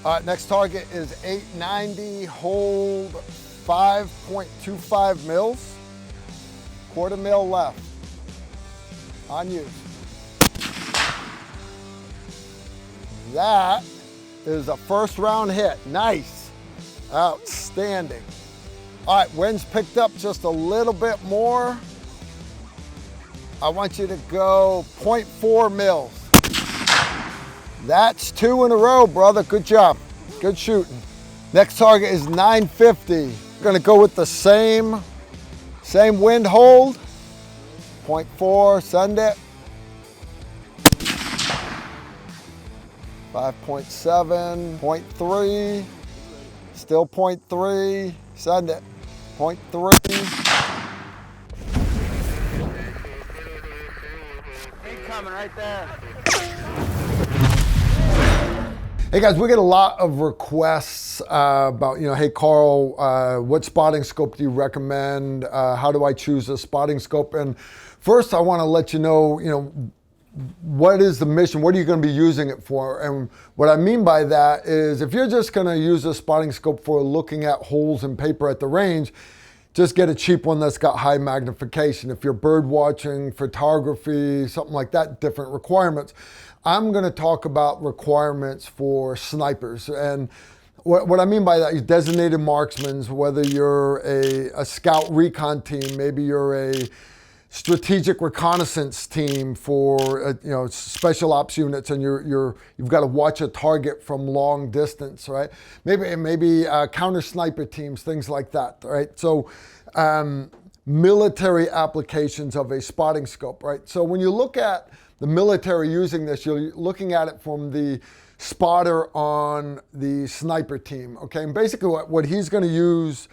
All right, next target is 890, hold 5.25 mils, quarter mil left, on you. That is a first round hit, nice, outstanding. All right, wind's picked up just a little bit more. I want you to go 0.4 mils. That's 2 in a row, brother. Good job. Good shooting. Next target is 950. We're gonna go with the same wind hold. 0.4, send it. 5.7, 0.3, still 0.3, send it. 0.3. Coming right there. Hey guys, we get a lot of requests about, hey Carl, what spotting scope do you recommend? How do I choose a spotting scope? And first I want to let you know, what is the mission? What are you going to be using it for? And what I mean by that is if you're just going to use a spotting scope for looking at holes in paper at the range, just get a cheap one that's got high magnification. If you're bird watching, photography, something like that, different requirements. I'm gonna talk about requirements for snipers. And what I mean by that is designated marksmen, whether you're a scout recon team, maybe you're a strategic reconnaissance team for special ops units, and you've got to watch a target from long distance, right? Maybe counter sniper teams, things like that, right? So military applications of a spotting scope, right? So when you look at the military using this, you're looking at it from the spotter on the sniper team, okay? And basically what he's going to use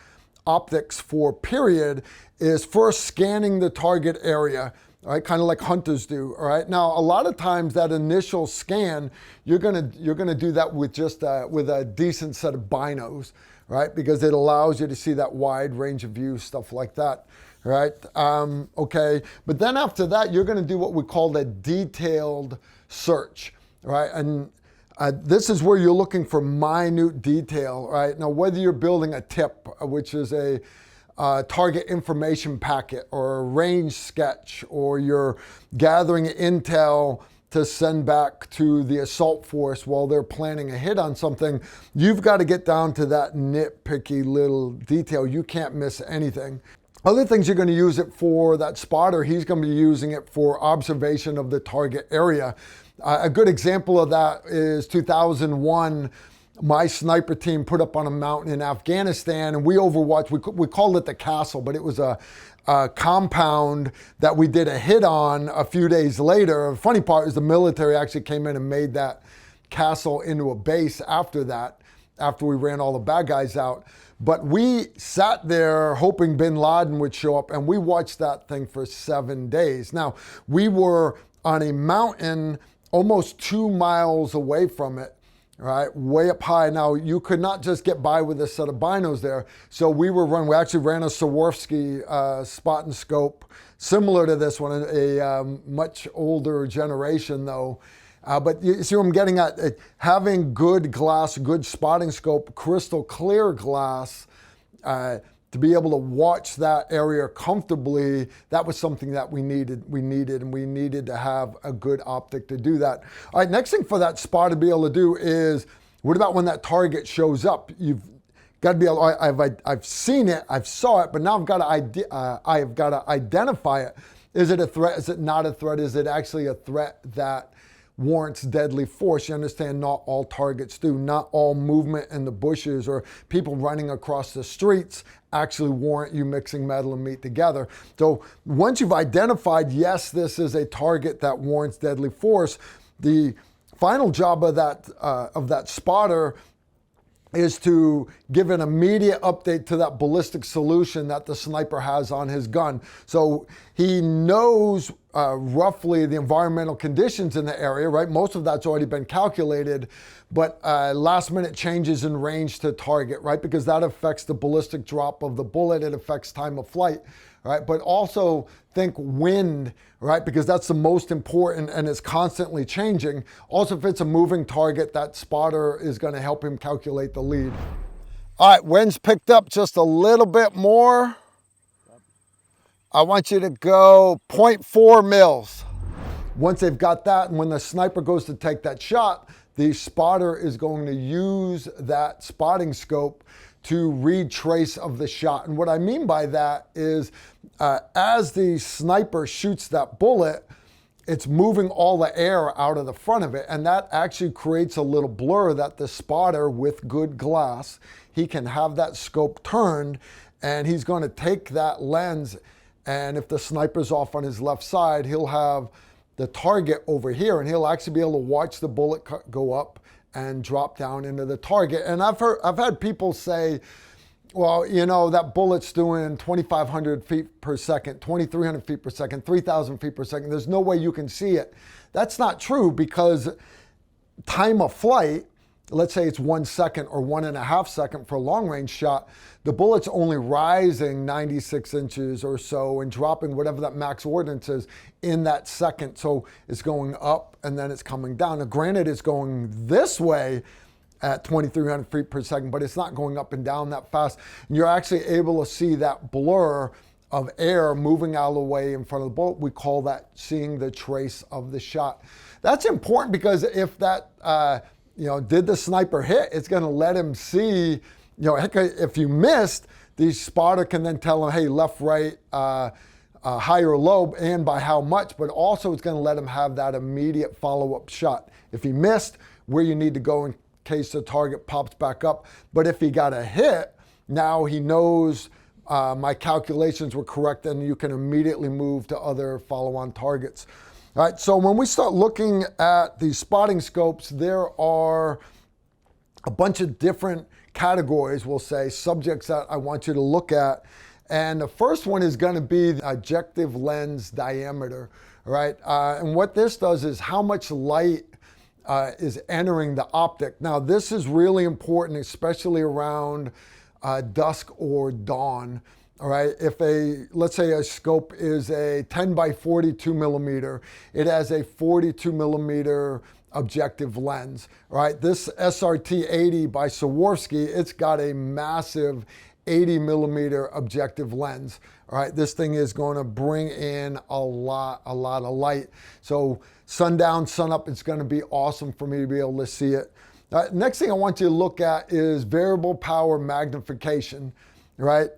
optics for, period, is first scanning the target area, right? Kind of like hunters do, all right? Now, a lot of times that initial scan, you're gonna do that with just with a decent set of binos, right? Because it allows you to see that wide range of view, stuff like that, right? Okay, but then after that, you're gonna do what we call a detailed search, right? And this is where you're looking for minute detail, right? Now, whether you're building a tip, which is a target information packet, or a range sketch, or you're gathering intel to send back to the assault force while they're planning a hit on something, you've got to get down to that nitpicky little detail. You can't miss anything. Other things you're going to use it for, that spotter, he's going to be using it for observation of the target area. A good example of that is 2001. My sniper team put up on a mountain in Afghanistan, and we overwatched. We called it the castle, but it was a compound that we did a hit on a few days later. The funny part is the military actually came in and made that castle into a base after that, after we ran all the bad guys out. But we sat there hoping bin Laden would show up, and we watched that thing for 7 days. Now, we were on a mountain almost 2 miles away from it, right? Way up high. Now, you could not just get by with a set of binos there. So we actually ran a Swarovski spot and scope, similar to this one, a much older generation though. But you see what I'm getting at? Having good glass, good spotting scope, crystal clear glass, to be able to watch that area comfortably, that was something that we needed, and we needed to have a good optic to do that. All right, next thing for that spot to be able to do is, what about when that target shows up? You've got to be able, I've seen it, I've saw it, but now I've got to identify it. Is it a threat? Is it not a threat? Is it actually a threat that warrants deadly force? You understand, not all targets do. Not all movement in the bushes or people running across the streets actually warrant you mixing metal and meat together. So once you've identified, yes, this is a target that warrants deadly force, the final job of that spotter is to give an immediate update to that ballistic solution that the sniper has on his gun. So he knows roughly the environmental conditions in the area, right? Most of that's already been calculated, but last minute changes in range to target, right? Because that affects the ballistic drop of the bullet. It affects time of flight, right? But also think wind, right? Because that's the most important and it's constantly changing. Also, if it's a moving target, that spotter is going to help him calculate the lead. All right, wind's picked up just a little bit more. I want you to go 0.4 mils. Once they've got that, and when the sniper goes to take that shot, the spotter is going to use that spotting scope to read trace of the shot. And what I mean by that is as the sniper shoots that bullet, it's moving all the air out of the front of it. And that actually creates a little blur that the spotter, with good glass, he can have that scope turned, and he's going to take that lens. And if the sniper's off on his left side, he'll have the target over here, and he'll actually be able to watch the bullet go up and drop down into the target. And I've had people say, well, you know, that bullet's doing 2,500 feet per second, 2,300 feet per second, 3,000 feet per second. There's no way you can see it. That's not true, because time of flight, let's say it's 1 second or 1.5 seconds for a long range shot, the bullet's only rising 96 inches or so and dropping whatever that max ordnance is in that second. So it's going up and then it's coming down. Now, granted, it's going this way at 2,300 feet per second, but it's not going up and down that fast. And you're actually able to see that blur of air moving out of the way in front of the bullet. We call that seeing the trace of the shot. That's important, because if that, did the sniper hit, it's going to let him see, heck, if you missed, the spotter can then tell him, hey, left, right, high or low, and by how much, but also it's going to let him have that immediate follow-up shot. If he missed, where you need to go in case the target pops back up. But if he got a hit, now he knows my calculations were correct, and you can immediately move to other follow-on targets. All right, so when we start looking at the spotting scopes, there are a bunch of different categories, we'll say, subjects that I want you to look at. And the first one is going to be the objective lens diameter, right? And what this does is how much light is entering the optic. Now, this is really important, especially around dusk or dawn. All right, if let's say a scope is a 10 by 42 millimeter, it has a 42 millimeter objective lens. All right, this SRT 80 by Swarovski, it's got a massive 80 millimeter objective lens. All right, this thing is going to bring in a lot of light. So sundown, sunup, it's going to be awesome for me to be able to see it. Next thing I want you to look at is variable power magnification. Right?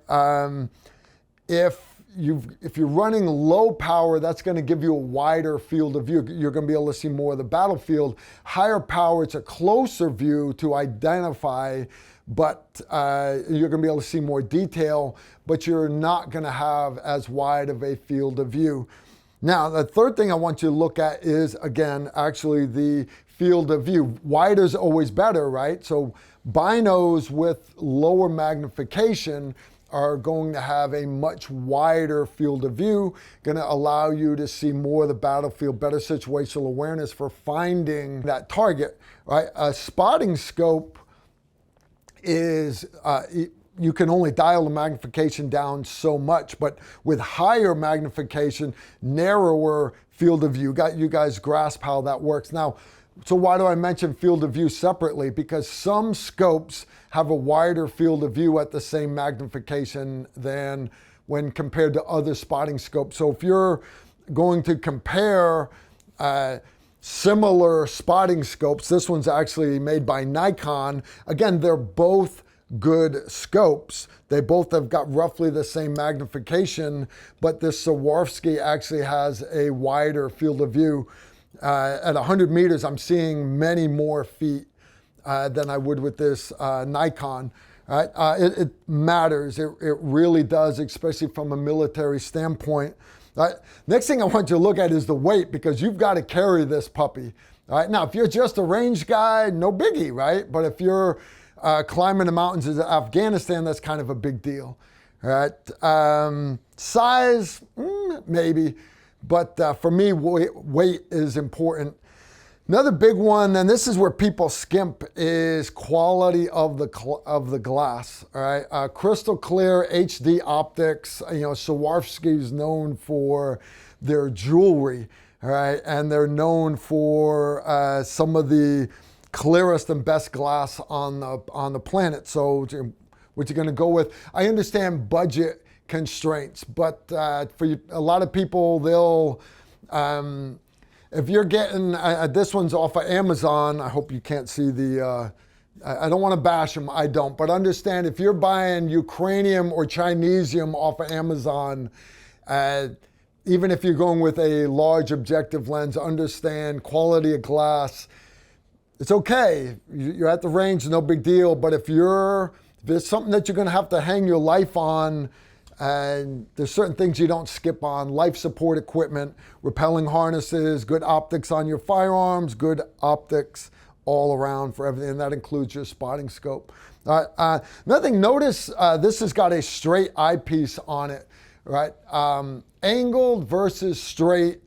If you're running low power, that's going to give you a wider field of view. You're going to be able to see more of the battlefield. Higher power, it's a closer view to identify, but you're going to be able to see more detail, but you're not going to have as wide of a field of view. Now, the third thing I want you to look at is, again, actually the field of view. Wider is always better, right? So binos with lower magnification are going to have a much wider field of view, going to allow you to see more of the battlefield, better situational awareness for finding that target, right? A spotting scope is, you can only dial the magnification down so much, but with higher magnification, narrower field of view. You guys grasp how that works. Now, so why do I mention field of view separately? Because some scopes have a wider field of view at the same magnification than when compared to other spotting scopes. So if you're going to compare similar spotting scopes, this one's actually made by Nikon. Again, they're both good scopes. They both have got roughly the same magnification, but this Swarovski actually has a wider field of view. At 100 meters, I'm seeing many more feet than I would with this Nikon. Right? It matters. It really does, especially from a military standpoint. Right? Next thing I want you to look at is the weight, because you've got to carry this puppy. All right? Now, if you're just a range guy, no biggie, right? But if you're climbing the mountains in Afghanistan, that's kind of a big deal. Right? Size, maybe. But for me, weight is important. Another big one, and this is where people skimp, is quality of the glass. All right, crystal clear HD optics. Swarovski is known for their jewelry. All right, and they're known for some of the clearest and best glass on the planet. So, what you're going to go with? I understand budget constraints, but for a lot of people, they'll. If you're getting, this one's off of Amazon. I hope you can't see the, I don't want to bash them, I don't. But understand, if you're buying Ukrainium or Chinesium off of Amazon, even if you're going with a large objective lens, understand quality of glass. It's okay. You're at the range, no big deal. But if there's something that you're going to have to hang your life on, and there's certain things you don't skip on: life support equipment, rappelling harnesses, good optics on your firearms, good optics all around for everything. And that includes your spotting scope. Another thing, notice this has got a straight eyepiece on it, right? Angled versus straight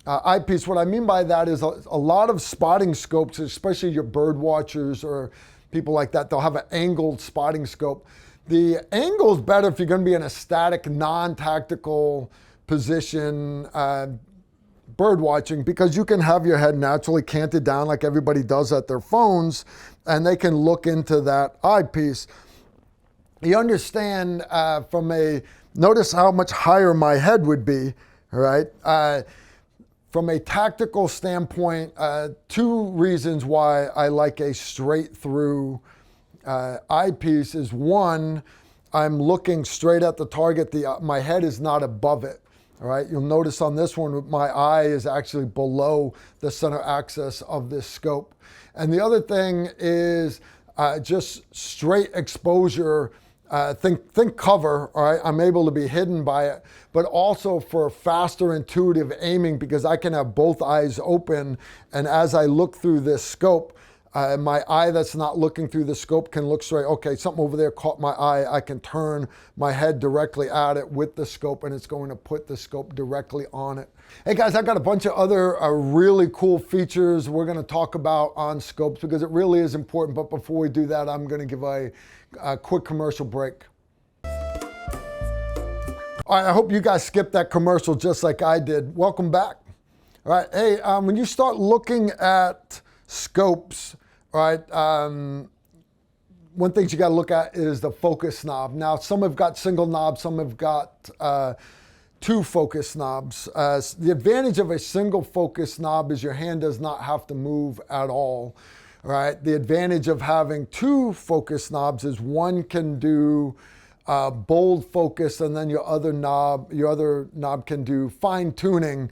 eyepiece. What I mean by that is a lot of spotting scopes, especially your bird watchers or people like that, they'll have an angled spotting scope. The angle is better if you're going to be in a static, non-tactical position bird watching, because you can have your head naturally canted down like everybody does at their phones, and they can look into that eyepiece. You understand notice how much higher my head would be, right? From a tactical standpoint, two reasons why I like a straight through eyepiece is, one, I'm looking straight at the target. My head is not above it. All right. You'll notice on this one, my eye is actually below the center axis of this scope. And the other thing is just straight exposure. Think cover. All right. I'm able to be hidden by it, but also for faster intuitive aiming, because I can have both eyes open, and as I look through this scope, my eye that's not looking through the scope can look straight. Okay, something over there caught my eye. I can turn my head directly at it with the scope, and it's going to put the scope directly on it. Hey guys, I've got a bunch of other really cool features we're going to talk about on scopes, because it really is important. But before we do that, I'm going to give a quick commercial break. All right, I hope you guys skipped that commercial just like I did. Welcome back. All right, hey, when you start looking at scopes, right, one thing you got to look at is the focus knob. Now, some have got single knobs, some have got two focus knobs. The advantage of a single focus knob is your hand does not have to move at all, right? The advantage of having two focus knobs is one can do bold focus, and then your other knob can do fine tuning.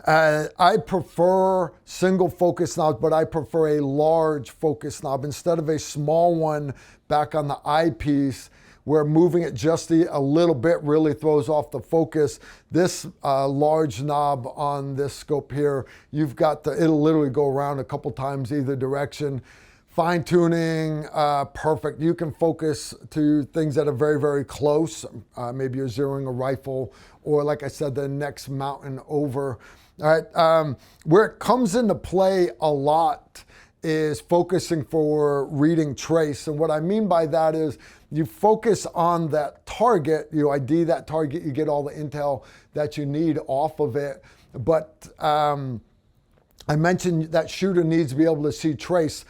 I prefer single focus knobs, but I prefer a large focus knob instead of a small one back on the eyepiece, where moving it just a little bit really throws off the focus. This large knob on this scope here, it'll literally go around a couple times either direction. Fine tuning, perfect. You can focus to things that are very, very close. Maybe you're zeroing a rifle, or like I said, the next mountain over. All right, where it comes into play a lot is focusing for reading trace. And what I mean by that is you focus on that target, you ID that target, you get all the intel that you need off of it. But I mentioned that shooter needs to be able to see trace.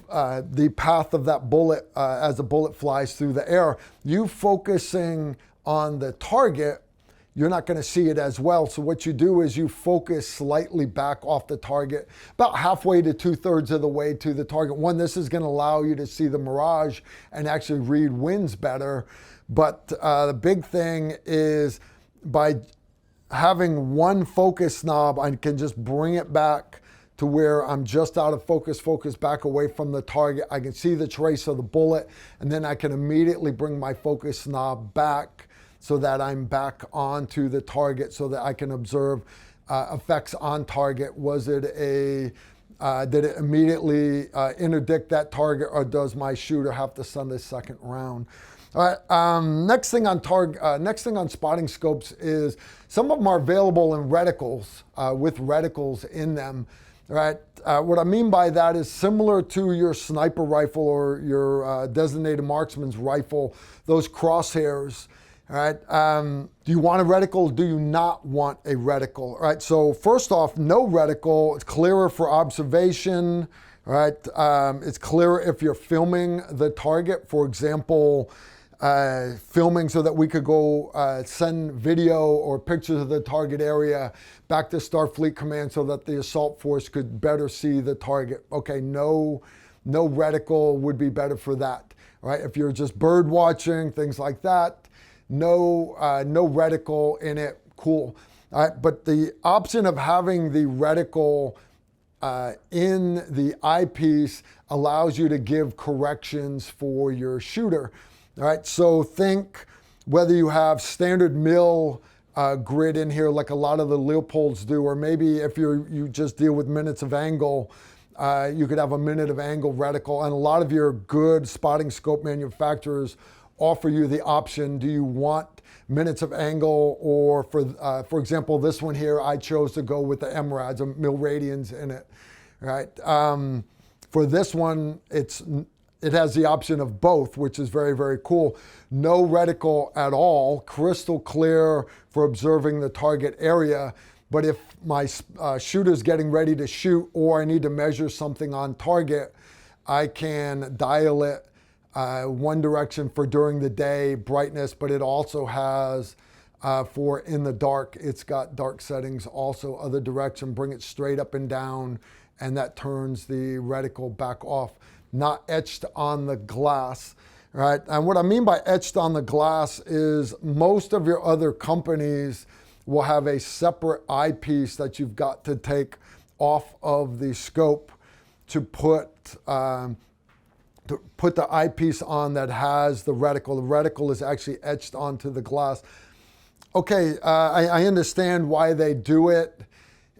The path of that bullet as the bullet flies through the air. You focusing on the target, you're not going to see it as well. So what you do is you focus slightly back off the target, about halfway to 2/3 of the way to the target. One, this is going to allow you to see the mirage and actually read winds better. But the big thing is, by having one focus knob, I can just bring it back to where I'm just out of focus back away from the target. I can see the trace of the bullet, and then I can immediately bring my focus knob back so that I'm back onto the target, so that I can observe effects on target. Was it a Did it immediately interdict that target, or does my shooter have to send a second round? All right. Next thing on spotting scopes is some of them are available in reticles with reticles in them. Right. What I mean by that is similar to your sniper rifle or your designated marksman's rifle, those crosshairs. All right. Do you want a reticle? Do you not want a reticle? All right. So first off, no reticle. It's clearer for observation. All right. It's clearer if you're filming the target. For example, filming so that we could go send video or pictures of the target area back to Starfleet Command so that the assault force could better see the target. Okay, no reticle would be better for that. All right. If you're just bird watching, things like that, no reticle in it. Cool. All right. But the option of having the reticle in the eyepiece allows you to give corrections for your shooter. All right, so think whether you have standard mil grid in here like a lot of the Leopolds do, or maybe if you just deal with minutes of angle, you could have a minute of angle reticle. And a lot of your good spotting scope manufacturers offer you the option. Do you want minutes of angle, or for example, this one here, I chose to go with the MRADs, mil radians in it. Right. For this one, it has the option of both, which is very, very cool. No reticle at all, crystal clear for observing the target area. But if my shooter's getting ready to shoot or I need to measure something on target, I can dial it one direction for during the day brightness, but it also has for in the dark, it's got dark settings also, other direction, bring it straight up and down, and that turns the reticle back off. Not etched on the glass, right? And what I mean by etched on the glass is most of your other companies will have a separate eyepiece that you've got to take off of the scope to put the eyepiece on that has the reticle. The reticle is actually etched onto the glass. Okay, I understand why they do it,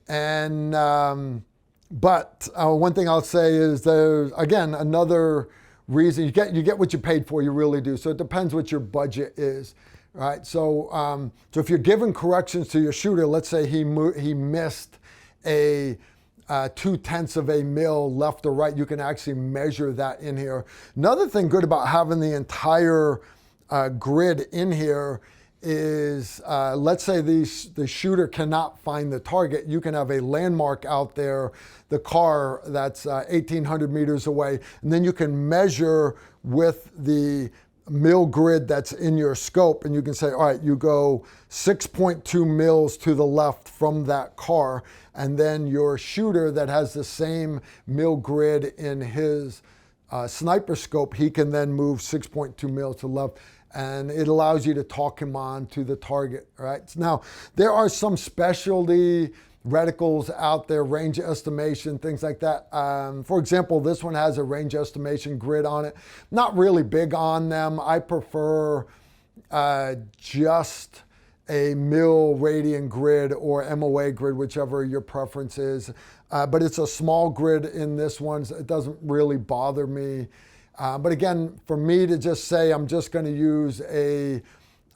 and but one thing I'll say is there's, again, another reason. You get what you paid for, you really do. So it depends what your budget is, right? So if you're giving corrections to your shooter, let's say he missed a 0.2 of a mil left or right, you can actually measure that in here. Another thing good about having the entire grid in here is, let's say the shooter cannot find the target. You can have a landmark out there, the car that's 1,800 meters away, and then you can measure with the mil grid that's in your scope, and you can say, all right, you go 6.2 mils to the left from that car, and then your shooter that has the same mil grid in his sniper scope, he can then move 6.2 mils to the left, and it allows you to talk him on to the target, right? Now, there are some specialty reticles out there, range estimation, things like that. For example, this one has a range estimation grid on it. Not really big on them. I prefer just a mil radian grid or MOA grid, whichever your preference is. But it's a small grid in this one. So it doesn't really bother me. But again, for me to just say I'm just going to use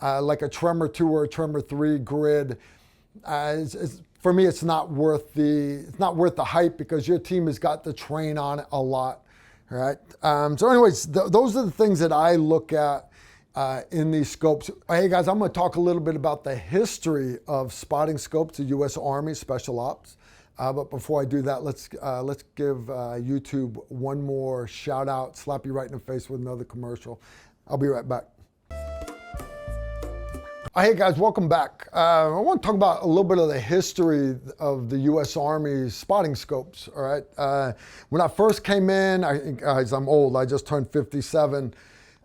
like a Tremor 2 or a Tremor 3 grid, for me, it's not worth the hype, because your team has got to train on it a lot, right? So anyways, those are the things that I look at in these scopes. Hey guys, I'm going to talk a little bit about the history of spotting scopes, the U.S. Army Special Ops. But before I do that, let's give YouTube one more shout out, slap you right in the face with another commercial. I'll be right back. Hey guys, welcome back. I want to talk about a little bit of the history of the U.S. Army's spotting scopes, all right? When I first came in, guys, I'm old, I just turned 57.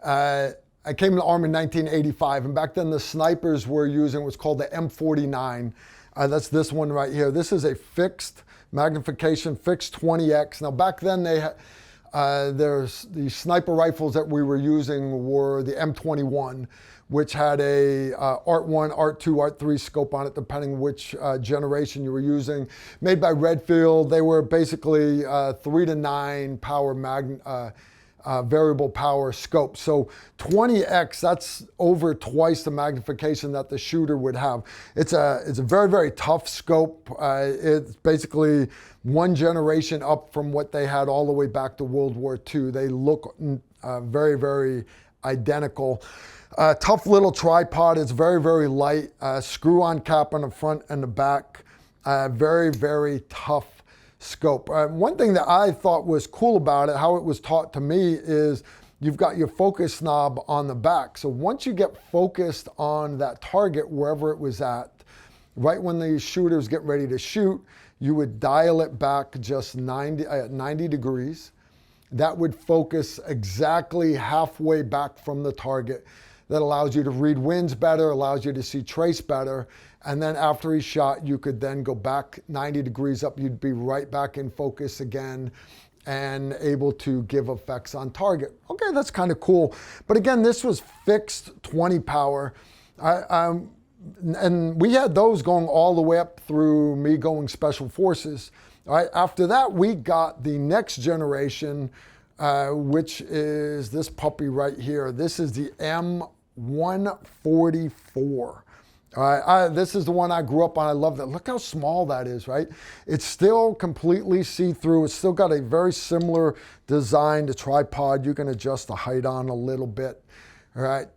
I came in the Army in 1985, and back then the snipers were using what's called the M49. That's this one right here. This is a fixed magnification, fixed 20x. Now back then they had, There's the sniper rifles that we were using were the M21, which had a Art 1, Art 2, Art 3 scope on it, depending which generation you were using. Made by Redfield. They were basically 3 to 9 power variable power scope. So 20x, that's over twice the magnification that the shooter would have. It's a very, very tough scope. It's basically one generation up from what they had all the way back to World War II. They look very, very identical. Tough little tripod. It's very, very light. Screw-on cap on the front and the back. Very, very tough scope. One thing that I thought was cool about it, how it was taught to me, is you've got your focus knob on the back. So once you get focused on that target, wherever it was at, right when the shooter's getting ready to shoot, you would dial it back just 90 degrees. That would focus exactly halfway back from the target. That allows you to read winds better, allows you to see trace better. And then after he shot, you could then go back 90 degrees up. You'd be right back in focus again and able to give effects on target. Okay, that's kind of cool. But again, this was fixed 20 power. And we had those going all the way up through me going Special Forces. All right, after that, we got the next generation, which is this puppy right here. This is the M144. All right, this is the one I grew up on. I love that. Look how small that is, right? It's still completely see-through. It's still got a very similar design to tripod. You can adjust the height on a little bit. All right.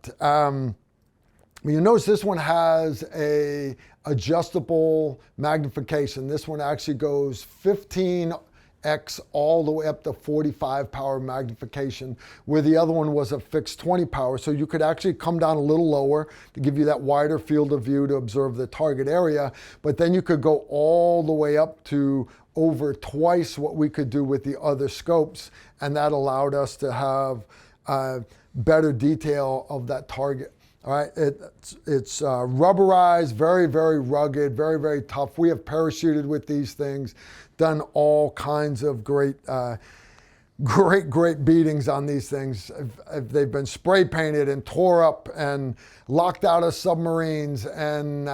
You notice this one has a adjustable magnification. This one actually goes 15x all the way up to 45 power magnification, where the other one was a fixed 20 power. So you could actually come down a little lower to give you that wider field of view to observe the target area. But then you could go all the way up to over twice what we could do with the other scopes. And that allowed us to have better detail of that target. All right, it's rubberized, very, very rugged, very, very tough. We have parachuted with these things, done all kinds of great beatings on these things. They've been spray painted and tore up and locked out of submarines, and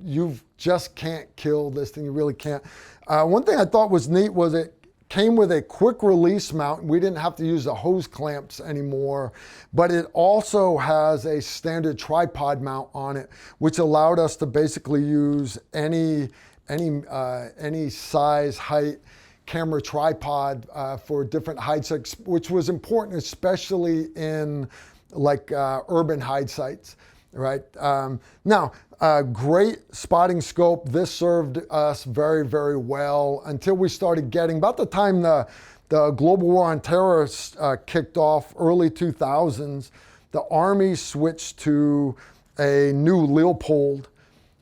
you just can't kill this thing. You really can't. One thing I thought was neat was it came with a quick release mount. We didn't have to use the hose clamps anymore, but it also has a standard tripod mount on it, which allowed us to basically use any size, height camera tripod for different hide sites, which was important, especially in like urban hide sites, right? Now, great spotting scope. This served us very, very well until we started getting, about the time the global war on terror kicked off, early 2000s, the Army switched to a new Leopold.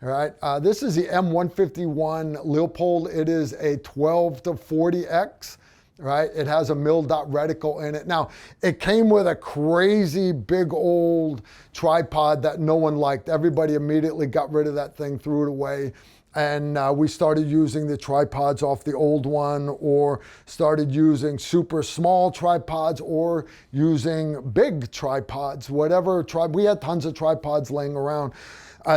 All right, this is the M151 Leopold. It is a 12 to 40x. Right, it has a mil-dot reticle in it. Now, it came with a crazy big old tripod that no one liked. Everybody immediately got rid of that thing, threw it away. And we started using the tripods off the old one, or started using super small tripods, or using big tripods, whatever. We had tons of tripods laying around.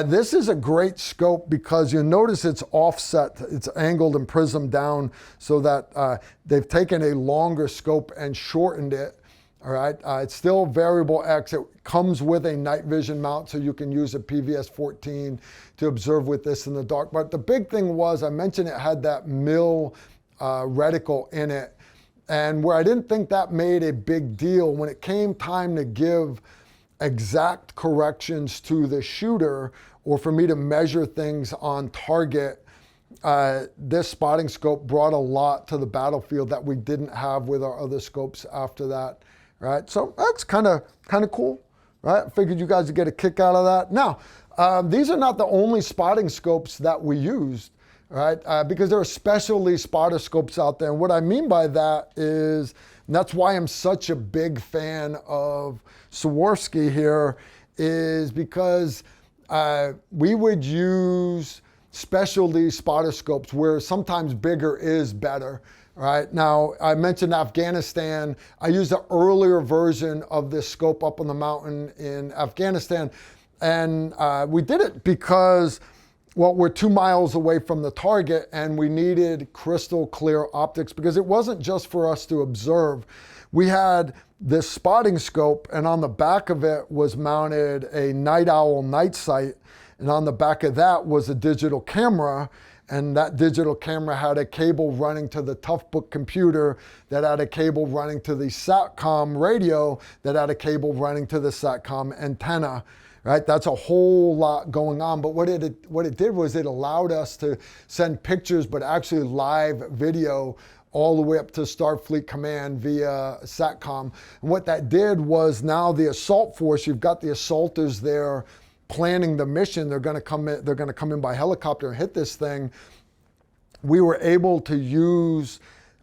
This is a great scope because you notice it's offset, it's angled and prismed down so that they've taken a longer scope and shortened it. All right, it's still variable X. It comes with a night vision mount, so you can use a PVS 14 to observe with this in the dark. But the big thing was, I mentioned it had that mil reticle in it, and where I didn't think that made a big deal, when it came time to give exact corrections to the shooter, or for me to measure things on target, this spotting scope brought a lot to the battlefield that we didn't have with our other scopes after that, right? So that's kind of cool, right? I figured you guys would get a kick out of that. Now, these are not the only spotting scopes that we used, right? Because there are specialty spotter scopes out there. And what I mean by that is, and that's why I'm such a big fan of Swarovski here, is because we would use specialty spotter scopes where sometimes bigger is better. Right now, I mentioned Afghanistan. I used an earlier version of this scope up on the mountain in Afghanistan. And we did it because, well, we're 2 miles away from the target and we needed crystal clear optics because it wasn't just for us to observe. We had this spotting scope, and on the back of it was mounted a night owl night sight. And on the back of that was a digital camera. And that digital camera had a cable running to the Toughbook computer that had a cable running to the SATCOM radio that had a cable running to the SATCOM antenna. Right? That's a whole lot going on. But what it did was it allowed us to send pictures, but actually live video all the way up to Starfleet Command via SATCOM. And what that did was now the assault force, you've got the assaulters there planning the mission. They're going to come in by helicopter and hit this thing. We were able to use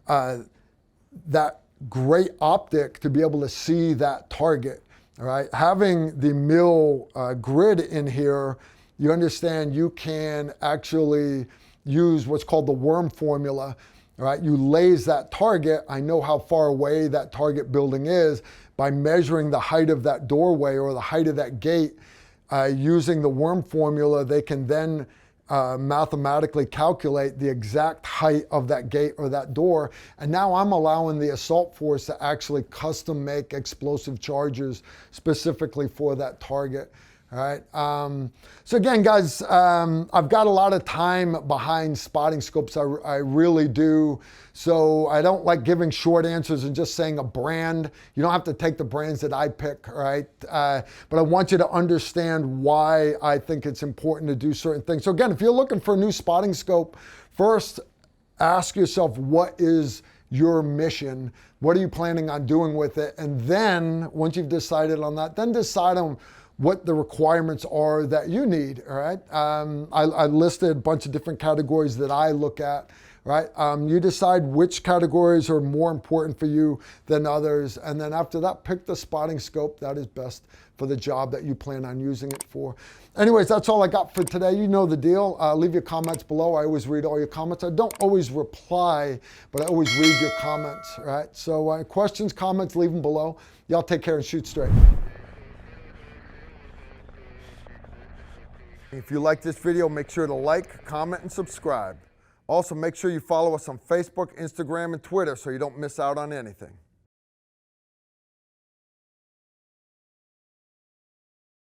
that great optic to be able to see that target. All right, having the mill grid in here, you understand you can actually use what's called the worm formula. All right, you laze that target. I know how far away that target building is by measuring the height of that doorway or the height of that gate. Using the worm formula, they can then mathematically calculate the exact height of that gate or that door. And now I'm allowing the assault force to actually custom make explosive charges specifically for that target. All right. So again, guys, I've got a lot of time behind spotting scopes. I really do. So I don't like giving short answers and just saying a brand. You don't have to take the brands that I pick, right? But I want you to understand why I think it's important to do certain things. So again, if you're looking for a new spotting scope, first ask yourself, what is your mission? What are you planning on doing with it? And then once you've decided on that, then decide on what the requirements are that you need, all right? I listed a bunch of different categories that I look at, right? You decide which categories are more important for you than others, and then after that, pick the spotting scope that is best for the job that you plan on using it for. Anyways, that's all I got for today. You know the deal. Leave your comments below. I always read all your comments. I don't always reply, but I always read your comments, right? So questions, comments, leave them below. Y'all take care and shoot straight. If you like this video, make sure to like, comment, and subscribe. Also, make sure you follow us on Facebook, Instagram, and Twitter so you don't miss out on anything.